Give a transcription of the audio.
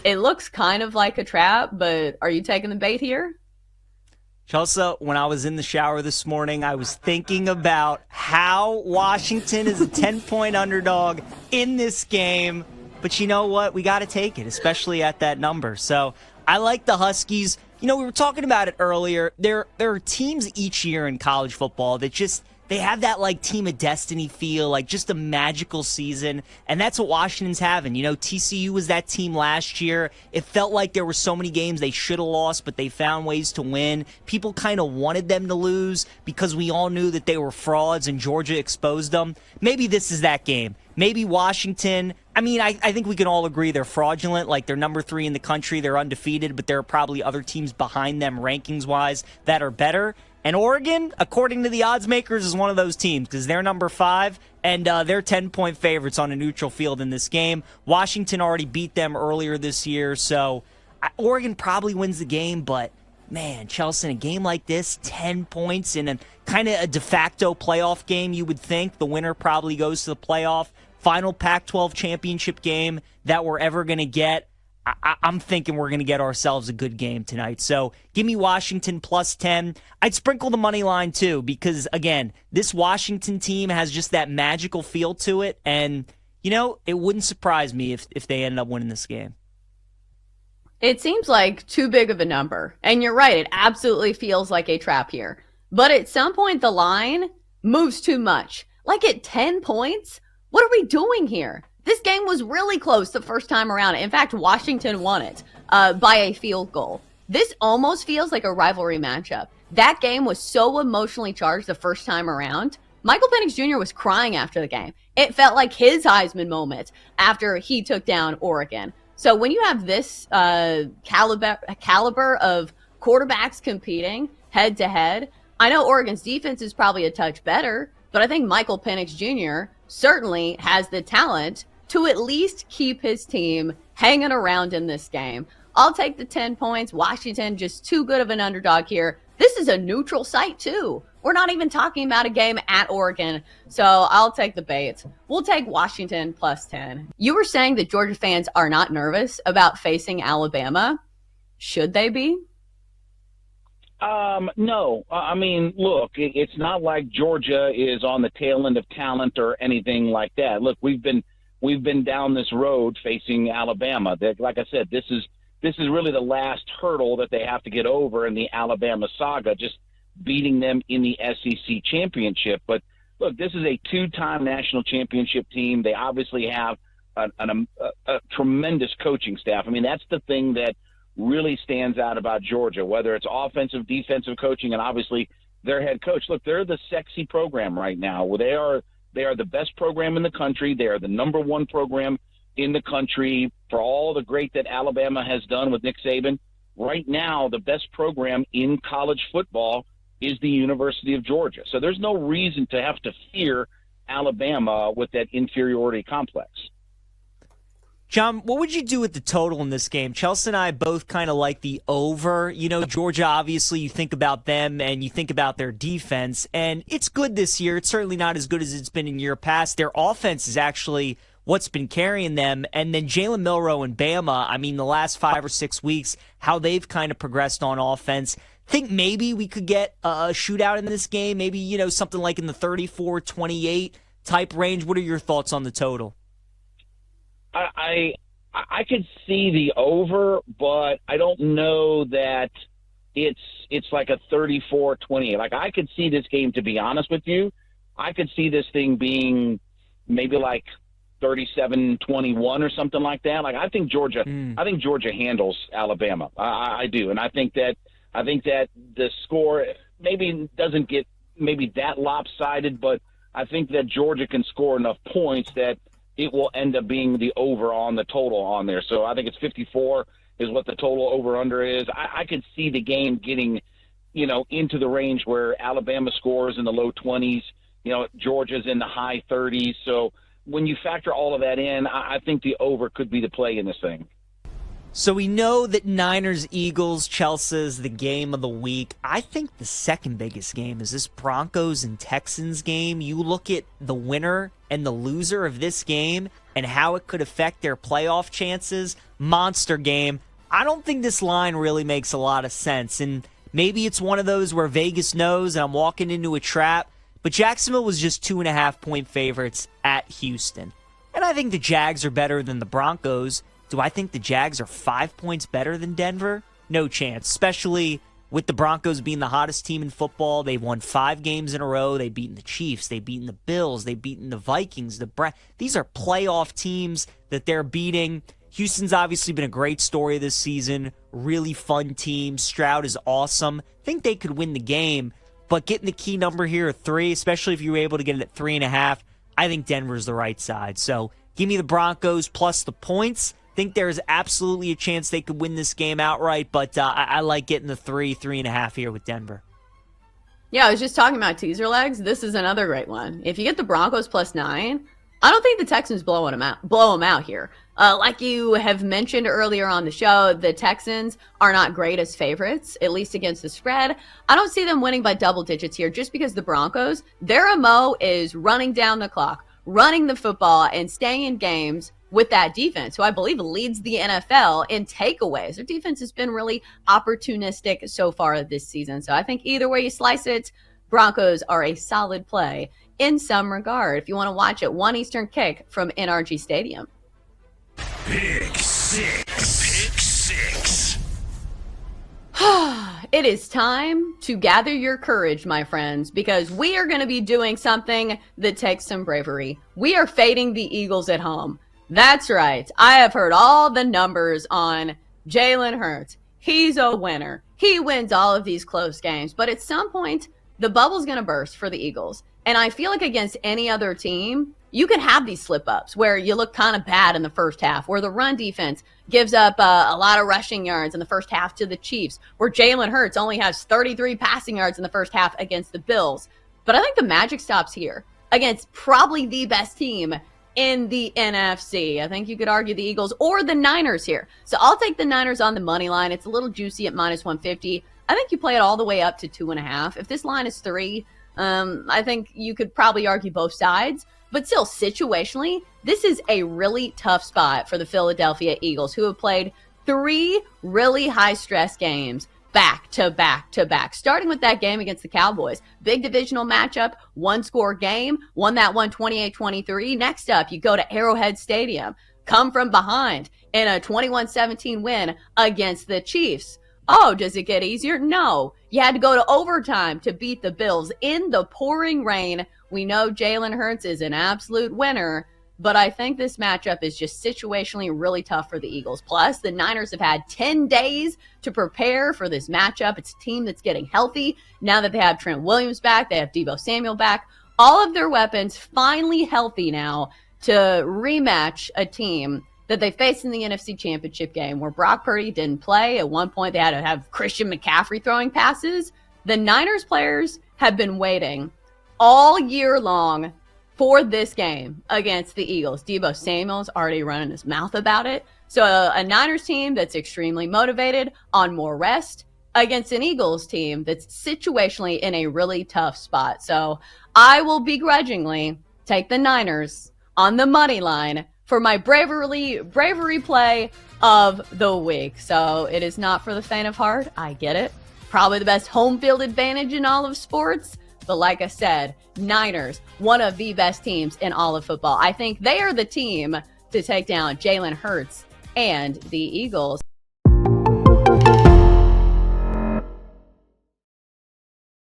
It looks kind of like a trap, but are you taking the bait here? Chelsea, when I was in the shower this morning, I was thinking about how Washington is a 10-point underdog in this game. But you know what? We got to take it, especially at that number. So I like the Huskies. You know, we were talking about it earlier. There are teams each year in college football that just they have that like team of destiny feel, like just a magical season, and that's what Washington's having. You know, TCU was that team last year. It felt like there were so many games they should have lost, but they found ways to win. People kind of wanted them to lose because we all knew that they were frauds and Georgia exposed them. Maybe this is that game. Maybe Washington. I mean, I think we can all agree they're fraudulent. Like, they're number 3 in the country. They're undefeated, but there are probably other teams behind them rankings-wise that are better. And Oregon, according to the odds makers, is one of those teams because they're number 5, and they're 10-point favorites on a neutral field in this game. Washington already beat them earlier this year, so Oregon probably wins the game, but man, Chelsea, in a game like this, 10 points in a kind of a de facto playoff game, you would think the winner probably goes to the playoff. Final Pac-12 championship game that we're ever going to get. I'm thinking we're going to get ourselves a good game tonight. So give me Washington plus 10. I'd sprinkle the money line too because, again, this Washington team has just that magical feel to it. And, you know, it wouldn't surprise me if they ended up winning this game. It seems like too big of a number. And you're right, it absolutely feels like a trap here. But at some point, the line moves too much. Like at 10 points? What are we doing here? This game was really close the first time around. In fact, Washington won it by a field goal. This almost feels like a rivalry matchup. That game was so emotionally charged the first time around. Michael Penix Jr. was crying after the game. It felt like his Heisman moment after he took down Oregon. So when you have this caliber of quarterbacks competing head to head, I know Oregon's defense is probably a touch better, but I think Michael Penix Jr. certainly has the talent to at least keep his team hanging around in this game. I'll take the 10 points. Washington just too good of an underdog here. This is a neutral site too. We're not even talking about a game at Oregon, so I'll take the bait. We'll take Washington plus 10. You were saying that Georgia fans are not nervous about facing Alabama. Should they be? No. I mean, look, it's not like Georgia is on the tail end of talent or anything like that. Look, we've been down this road facing Alabama. Like I said, this is really the last hurdle that they have to get over in the Alabama saga, just beating them in the SEC championship. But look, this is a 2-time national championship team. They obviously have a tremendous coaching staff. I mean, that's the thing that really stands out about Georgia, whether it's offensive, defensive coaching, and obviously their head coach. Look, they're the sexy program right now. They are the best program in the country. They are the number 1 program in the country for all the great that Alabama has done with Nick Saban. Right now, the best program in college football is the University of Georgia. So there's no reason to have to fear Alabama with that inferiority complex. John, what would you do with the total in this game? Chelsea and I both kind of like the over. You know, Georgia, obviously, you think about them and you think about their defense, and it's good this year. It's certainly not as good as it's been in year past. Their offense is actually what's been carrying them. And then Jalen Milroe and Bama, I mean, the last 5 or 6 weeks, how they've kind of progressed on offense. Think maybe we could get a shootout in this game, maybe, you know, something like in the 34-28 type range. What are your thoughts on the total? I could see the over, but I don't know that it's like a 34-28. Like, I could see this game, to be honest with you, I could see this thing being maybe like 37-21 or something like that. Like, I think Georgia handles Alabama. I do, and I think that the score maybe doesn't get maybe that lopsided, but I think that Georgia can score enough points that it will end up being the over on the total on there. So I think it's 54 is what the total over-under is. I could see the game getting, you know, into the range where Alabama scores in the low 20s, you know, Georgia's in the high 30s. So when you factor all of that in, I think the over could be the play in this thing. So we know that Niners-Eagles, Chelsea is the game of the week. I think the second biggest game is this Broncos and Texans game. You look at the winner and the loser of this game and how it could affect their playoff chances. monster game. I don't think this line really makes a lot of sense, and maybe it's one of those where Vegas knows and I'm walking into a trap, but Jacksonville was just 2.5-point favorites at Houston. And I think the Jags are better than the Broncos. Do I think the Jags are 5 points better than Denver? No chance, especially with the Broncos being the hottest team in football. They've won 5 games in a row. They've beaten the Chiefs. They've beaten the Bills. They've beaten the Vikings. These are playoff teams that they're beating. Houston's obviously been a great story this season. Really fun team. Stroud is awesome. Think they could win the game, but getting the key number here at 3, especially if you were able to get it at 3.5, I think Denver's the right side. So give me the Broncos plus the points. Think there's absolutely a chance they could win this game outright, but I like getting the 3.5 here with Denver. Yeah, I was just talking about teaser legs. This is another great one. If you get the Broncos plus 9, I don't think the Texans blow them out here. Like you have mentioned earlier on the show, the Texans are not great as favorites, at least against the spread. I don't see them winning by double digits here just because the Broncos, their MO is running down the clock, running the football, and staying in games with that defense, who I believe leads the NFL in takeaways. Their defense has been really opportunistic so far this season. So I think either way you slice it, Broncos are a solid play in some regard. If you want to watch it, 1 Eastern kick from NRG Stadium. Pick six. It is time to gather your courage, my friends, because we are going to be doing something that takes some bravery. We are fading the Eagles at home. That's right. I have heard all the numbers on Jalen Hurts. He's a winner. He wins all of these close games. But at some point, the bubble's going to burst for the Eagles. And I feel like against any other team, you can have these slip-ups where you look kind of bad in the first half, where the run defense gives up a lot of rushing yards in the first half to the Chiefs, where Jalen Hurts only has 33 passing yards in the first half against the Bills. But I think the magic stops here against probably the best team in the NFC. I think you could argue the Eagles or the Niners here. So I'll take the Niners on the money line. It's a little juicy at minus 150. I think you play it all the way up to 2.5. If this line is 3, I think you could probably argue both sides. But still, situationally, this is a really tough spot for the Philadelphia Eagles, who have played 3 really high-stress games back to back to back, starting with that game against the Cowboys. Big divisional matchup, 1-score game, won that one 28-23. Next up, you go to Arrowhead Stadium, come from behind in a 21-17 win against the Chiefs. Oh, does it get easier? No. You had to go to overtime to beat the Bills in the pouring rain. We know Jalen Hurts is an absolute winner, but I think this matchup is just situationally really tough for the Eagles. Plus, the Niners have had 10 days to prepare for this matchup. It's a team that's getting healthy. Now that they have Trent Williams back, they have Deebo Samuel back. All of their weapons finally healthy now to rematch a team that they faced in the NFC Championship game where Brock Purdy didn't play. At one point, they had to have Christian McCaffrey throwing passes. The Niners players have been waiting all year long for this game against the Eagles. Deebo Samuel's already running his mouth about it. So a Niners team that's extremely motivated on more rest against an Eagles team that's situationally in a really tough spot. So I will begrudgingly take the Niners on the money line for my bravery play of the week. So it is not for the faint of heart. I get it. Probably the best home field advantage in all of sports. But like I said, Niners, one of the best teams in all of football. I think they are the team to take down Jalen Hurts and the Eagles.